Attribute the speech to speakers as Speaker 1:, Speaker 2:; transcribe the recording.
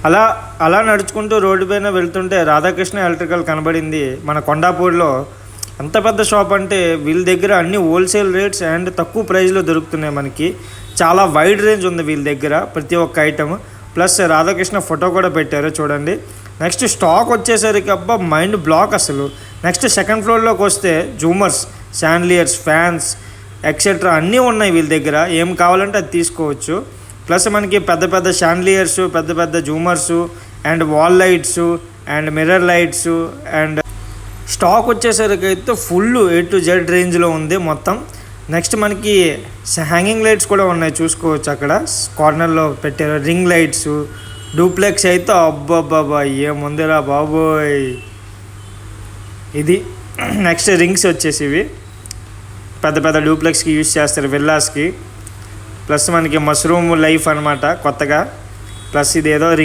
Speaker 1: అలా అలా నడుచుకుంటూ రోడ్డు పైన వెళ్తుంటే రాధాకృష్ణ ఎలక్ట్రికల్ కనబడింది. మన కొండాపూర్లో అంత పెద్ద షాప్ అంటే వీళ్ళ దగ్గర అన్ని హోల్సేల్ రేట్స్ అండ్ తక్కువ ప్రైస్లో దొరుకుతున్నాయి. మనకి చాలా వైడ్ రేంజ్ ఉంది వీళ్ళ దగ్గర ప్రతి ఒక్క ఐటమ్. ప్లస్ రాధాకృష్ణ ఫోటో కూడా పెట్టారు చూడండి. నెక్స్ట్ స్టాక్ వచ్చేసరికి అబ్బా మైండ్ బ్లాక్ అసలు. నెక్స్ట్ సెకండ్ ఫ్లోర్లోకి వస్తే జూమర్స్, శాండ్లియర్స్, ఫ్యాన్స్ ఎక్సెట్రా అన్నీ ఉన్నాయి వీళ్ళ దగ్గర. ఏం కావాలంటే అది తీసుకోవచ్చు. ప్లస్ మనకి పెద్ద పెద్ద షాండ్లియర్స్, పెద్ద పెద్ద జూమర్సు and wall lights and mirror lights and stock వచ్చేసరికి అయితే ఫుల్ A to Z రేంజ్లో ఉంది మొత్తం. నెక్స్ట్ మనకి హ్యాంగింగ్ లైట్స్ కూడా ఉన్నాయి చూసుకోవచ్చు. అక్కడ కార్నర్లో పెట్టారు రింగ్ లైట్స్, డూప్లెక్స్ అయితే అబ్బాబ్బాబా ఏముందిరా బాబోయ్ ఇది. నెక్స్ట్ రింగ్స్ వచ్చేసి ఇవి పెద్ద పెద్ద డూప్లెక్స్కి యూజ్ చేస్తారు, విల్లాస్కి. ప్లస్ మనకి మష్రూమ్ లైఫ్ అనమాట కొత్తగా. ప్లస్ ఇది ఏదో రింగ్